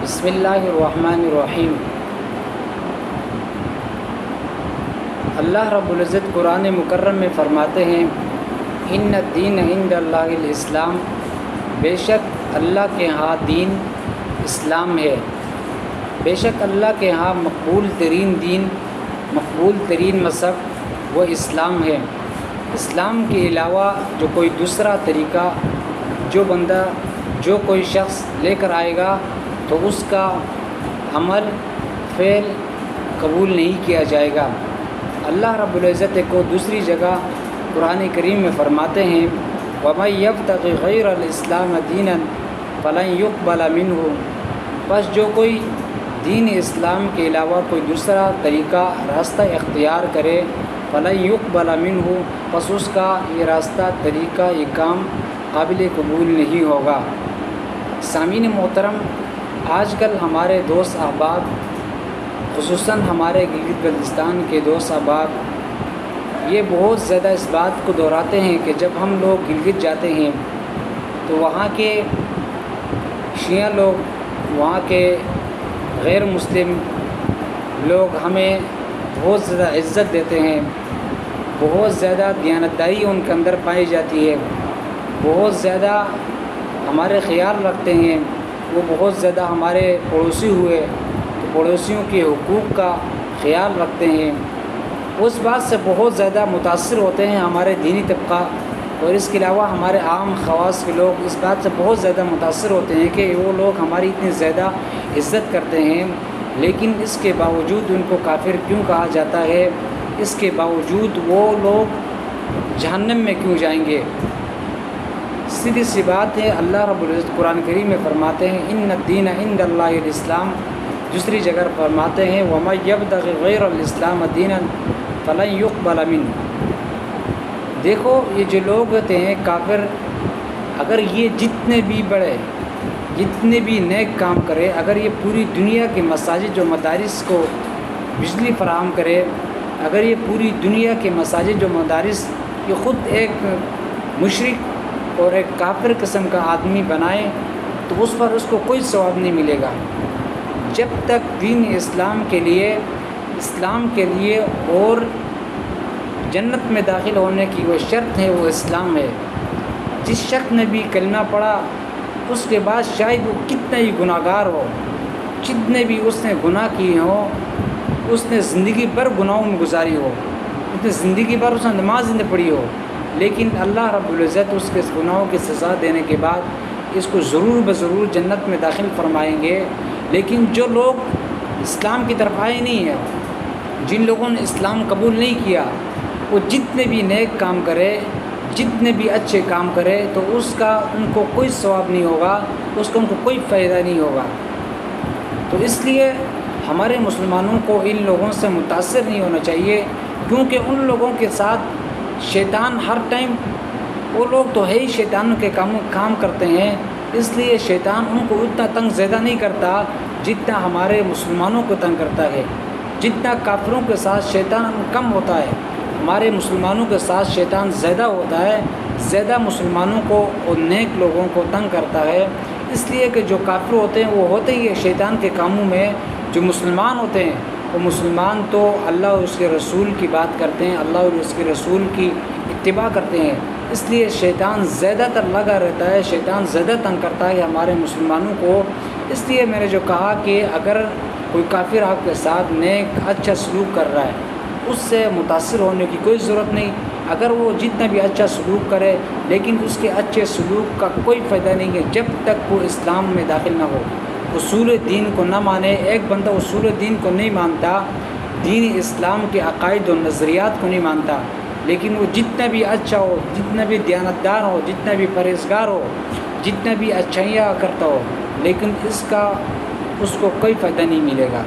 بسم اللہ الرحمن الرحیم۔ اللہ رب العزت قرآن مکرم میں فرماتے ہیں ان الدین عند اللہ الاسلام، بے شک اللہ کے ہاں دین اسلام ہے۔ بے شک اللہ کے ہاں مقبول ترین دین، مقبول ترین مذہب وہ اسلام ہے۔ اسلام کے علاوہ جو کوئی دوسرا طریقہ جو کوئی شخص لے کر آئے گا تو اس کا عمل فعل قبول نہیں کیا جائے گا۔ اللہ رب العزت کو دوسری جگہ قرآن کریم میں فرماتے ہیں وَمَن يَبْتَغِ غَيْرَ الْإِسْلَامَ دِينًا فَلَن يُقْبَلَ مِنْهُ، بس جو کوئی دین اسلام کے علاوہ کوئی دوسرا طریقہ راستہ اختیار کرے فَلَن يُقْبَلَ مِنْهُ، پس اس کا یہ راستہ طریقہ یہ کام قابل قبول نہیں ہوگا۔ سامعین محترم، آج کل ہمارے دوست احباب، خصوصاً ہمارے گلگت بلتستان کے دوست احباب یہ بہت زیادہ اس بات کو دہراتے ہیں کہ جب ہم لوگ گلگت جاتے ہیں تو وہاں کے شیعہ لوگ، وہاں کے غیر مسلم لوگ ہمیں بہت زیادہ عزت دیتے ہیں، بہت زیادہ دیانتداری ان کے اندر پائی جاتی ہے، بہت زیادہ ہمارے خیال رکھتے ہیں، وہ بہت زیادہ ہمارے پڑوسی ہوئے تو پڑوسیوں کے حقوق کا خیال رکھتے ہیں۔ اس بات سے بہت زیادہ متاثر ہوتے ہیں ہمارے دینی طبقہ، اور اس کے علاوہ ہمارے عام خواص کے لوگ اس بات سے بہت زیادہ متاثر ہوتے ہیں کہ وہ لوگ ہماری اتنی زیادہ عزت کرتے ہیں، لیکن اس کے باوجود ان کو کافر کیوں کہا جاتا ہے؟ اس کے باوجود وہ لوگ جہنم میں کیوں جائیں گے؟ سیدھی سی بات ہے، اللہ رب العزت قرآن کریم میں فرماتے ہیں ان الدین عند اللہ الاسلام، دوسری جگہ فرماتے ہیں وَمَن يَبْتَغِ غَيْرَ الْإِسْلَامَ دِينًا فَلَن يُقْبَلَ مِنْهُ۔ دیکھو یہ جو لوگ ہوتے ہیں کافر، اگر یہ جتنے بھی بڑے، جتنے بھی نیک کام کرے، اگر یہ پوری دنیا کے مساجد و مدارس کو بجلی فراہم کرے، اگر یہ پوری دنیا کے مساجد و مدارس یہ خود ایک مشرک اور ایک کافر قسم کا آدمی بنائے تو اس پر اس کو کوئی ثواب نہیں ملے گا۔ جب تک دین اسلام کے لیے اور جنت میں داخل ہونے کی وہ شرط ہے، وہ اسلام ہے۔ جس شخص نے بھی کلمہ پڑھا اس کے بعد شاید وہ کتنا ہی گناہ گار ہو، جتنے بھی اس نے گناہ کیے ہوں، اس نے زندگی بھر گناہوں میں گزاری ہو، اس نے زندگی بھر اس نے نماز نہیں پڑھی ہو، لیکن اللہ رب العزت اس کے گناہوں کی سزا دینے کے بعد اس کو ضرور بضرور جنت میں داخل فرمائیں گے۔ لیکن جو لوگ اسلام کی طرف آئے نہیں ہیں، جن لوگوں نے اسلام قبول نہیں کیا، وہ جتنے بھی نیک کام کرے، جتنے بھی اچھے کام کرے تو اس کا ان کو کوئی ثواب نہیں ہوگا، اس کا ان کو کوئی فائدہ نہیں ہوگا۔ تو اس لیے ہمارے مسلمانوں کو ان لوگوں سے متاثر نہیں ہونا چاہیے، کیونکہ ان لوگوں کے ساتھ شیطان ہر ٹائم، وہ لوگ تو ہے ہی شیطان کے کام کرتے ہیں، اس لیے شیطان ان کو اتنا تنگ زیادہ نہیں کرتا جتنا ہمارے مسلمانوں کو تنگ کرتا ہے۔ جتنا کافروں کے ساتھ شیطان کم ہوتا ہے، ہمارے مسلمانوں کے ساتھ شیطان زیادہ ہوتا ہے، زیادہ مسلمانوں کو اور نیک لوگوں کو تنگ کرتا ہے۔ اس لیے کہ جو کافر ہوتے ہیں وہ ہوتے ہی شیطان کے کاموں میں، جو مسلمان ہوتے ہیں وہ مسلمان تو اللہ اور اس کے رسول کی بات کرتے ہیں، اللہ اور اس کے رسول کی اتباع کرتے ہیں، اس لیے شیطان زیادہ تر لگا رہتا ہے، شیطان زیادہ تنگ کرتا ہے ہمارے مسلمانوں کو۔ اس لیے میں نے جو کہا کہ اگر کوئی کافر آپ کے ساتھ نیک اچھا سلوک کر رہا ہے، اس سے متاثر ہونے کی کوئی ضرورت نہیں۔ اگر وہ جتنا بھی اچھا سلوک کرے لیکن اس کے اچھے سلوک کا کوئی فائدہ نہیں ہے جب تک وہ اسلام میں داخل نہ ہو، اصول دین کو نہ مانے۔ ایک بندہ اصول دین کو نہیں مانتا، دین اسلام کے عقائد و نظریات کو نہیں مانتا، لیکن وہ جتنا بھی اچھا ہو، جتنا بھی دیانتدار ہو، جتنا بھی پرہیزگار ہو، جتنا بھی اچھائیاں کرتا ہو، لیکن اس کو کوئی فائدہ نہیں ملے گا۔